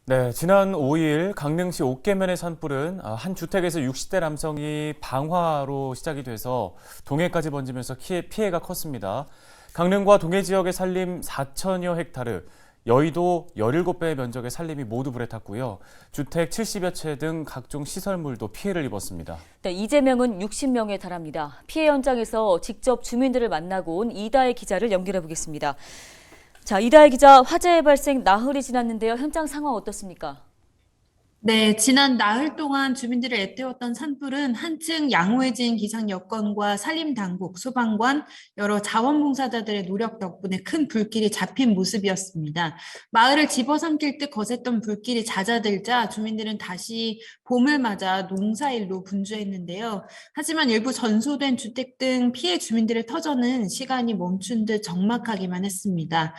네, 지난 5일 강릉시 옥계면의 산불은 한 주택에서 60대 남성이 방화로 시작이 돼서 동해까지 번지면서 피해가 컸습니다. 강릉과 동해 지역의 산림 4천여 헥타르, 여의도 17배의 면적의 산림이 모두 불에 탔고요. 주택 70여 채 등 각종 시설물도 피해를 입었습니다. 네, 이재명은 60명에 달합니다. 피해 현장에서 직접 주민들을 만나고 온 이다혜 기자를 연결해 보겠습니다. 자, 이다혜 기자, 화재 발생 나흘이 지났는데요. 현장 상황 어떻습니까? 네, 지난 나흘 동안 주민들을 애태웠던 산불은 한층 양호해진 기상 여건과 산림당국, 소방관, 여러 자원봉사자들의 노력 덕분에 큰 불길이 잡힌 모습이었습니다. 마을을 집어삼킬 듯 거셌던 불길이 잦아들자 주민들은 다시 봄을 맞아 농사일로 분주했는데요. 하지만 일부 전소된 주택 등 피해 주민들의 터전은 시간이 멈춘 듯 적막하기만 했습니다.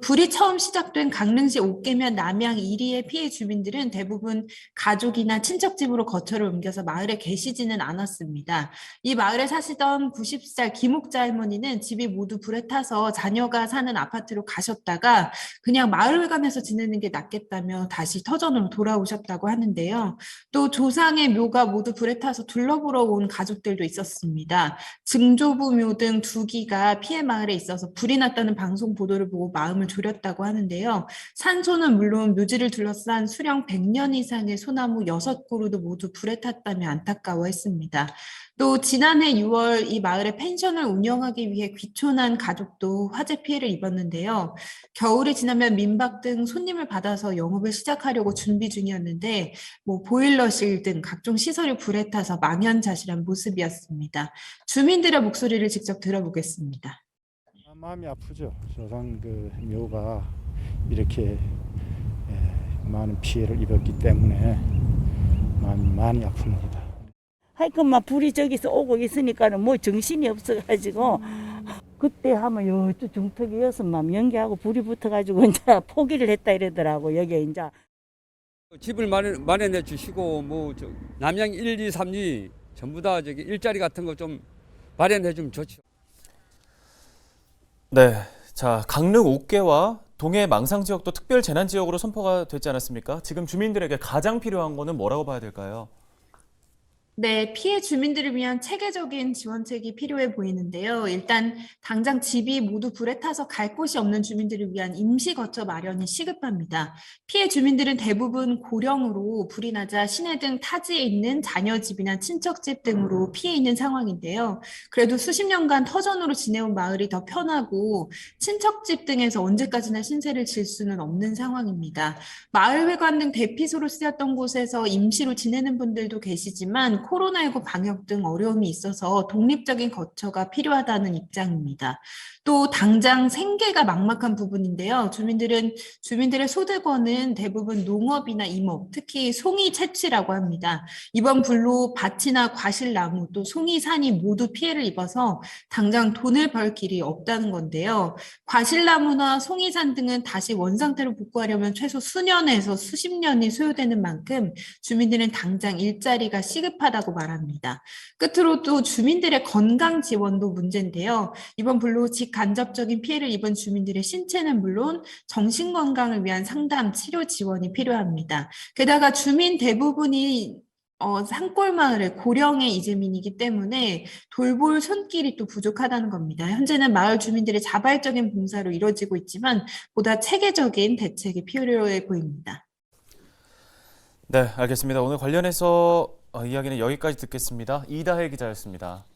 불이 처음 시작된 강릉시 옥계면 남양 1리의 피해 주민들은 대부분 가족이나 친척 집으로 거처를 옮겨서 마을에 계시지는 않았습니다. 이 마을에 사시던 90살 김옥자 할머니는 집이 모두 불에 타서 자녀가 사는 아파트로 가셨다가 그냥 마을회관에서 지내는 게 낫겠다며 다시 터전으로 돌아오셨다고 하는데요. 또 조상의 묘가 모두 불에 타서 둘러보러 온 가족들도 있었습니다. 증조부묘 등 2기가 피해 마을에 있어서 불이 났다는 방송 보도를 보고 마음을 졸였다고 하는데요. 산소는 물론 묘지를 둘러싼 수령 100년 이상의 소나무 6그루도 모두 불에 탔다며 안타까워했습니다. 또 지난해 6월 이 마을에 펜션을 운영하기 위해 귀촌한 가족도 화재 피해를 입었는데요. 겨울이 지나면 민박 등 손님을 받아서 영업을 시작하려고 준비 중이었는데 보일러실 등 각종 시설이 불에 타서 망연자실한 모습이었습니다. 주민들의 목소리를 직접 들어보겠습니다. 마음이 아프죠. 조상 그 묘가 이렇게 많은 피해를 입었기 때문에 마음이 많이 아픕니다. 하여튼 막 불이 저기서 오고 있으니까는 뭐 정신이 없어가지고 그때 하면 요쪽 중턱이어서 막 연기하고 불이 붙어가지고 이제 포기를 했다 이러더라고. 여기 이제 집을 마련해 주시고 남양 1, 2, 3리 전부 다 저기 일자리 같은 거 좀 마련해 주면 좋죠. 네, 자, 강릉 옥계와 동해 망상 지역도 특별 재난 지역으로 선포가 됐지 않았습니까? 지금 주민들에게 가장 필요한 거는 뭐라고 봐야 될까요? 네, 피해 주민들을 위한 체계적인 지원책이 필요해 보이는데요. 일단 당장 집이 모두 불에 타서 갈 곳이 없는 주민들을 위한 임시 거처 마련이 시급합니다. 피해 주민들은 대부분 고령으로 불이 나자 시내 등 타지에 있는 자녀 집이나 친척 집 등으로 피해 있는 상황인데요. 그래도 수십 년간 터전으로 지내온 마을이 더 편하고 친척 집 등에서 언제까지나 신세를 질 수는 없는 상황입니다. 마을회관 등 대피소로 쓰였던 곳에서 임시로 지내는 분들도 계시지만 코로나19 방역 등 어려움이 있어서 독립적인 거처가 필요하다는 입장입니다. 또 당장 생계가 막막한 부분인데요. 주민들의 소득원은 대부분 농업이나 임업, 특히 송이 채취라고 합니다. 이번 불로 밭이나 과실나무 또 송이산이 모두 피해를 입어서 당장 돈을 벌 길이 없다는 건데요. 과실나무나 송이산 등은 다시 원상태로 복구하려면 최소 수년에서 수십 년이 소요되는 만큼 주민들은 당장 일자리가 시급하다고 말합니다. 끝으로 또 주민들의 건강 지원도 문제인데요. 이번 불로 직간접적인 피해를 입은 주민들의 신체는 물론 정신 건강을 위한 상담, 치료 지원이 필요합니다. 게다가 주민 대부분이 산골 마을의 고령의 이재민이기 때문에 돌볼 손길이 또 부족하다는 겁니다. 현재는 마을 주민들의 자발적인 봉사로 이루어지고 있지만 보다 체계적인 대책이 필요해 보입니다. 네, 알겠습니다. 오늘 관련해서 이야기는 여기까지 듣겠습니다. 이다혜 기자였습니다.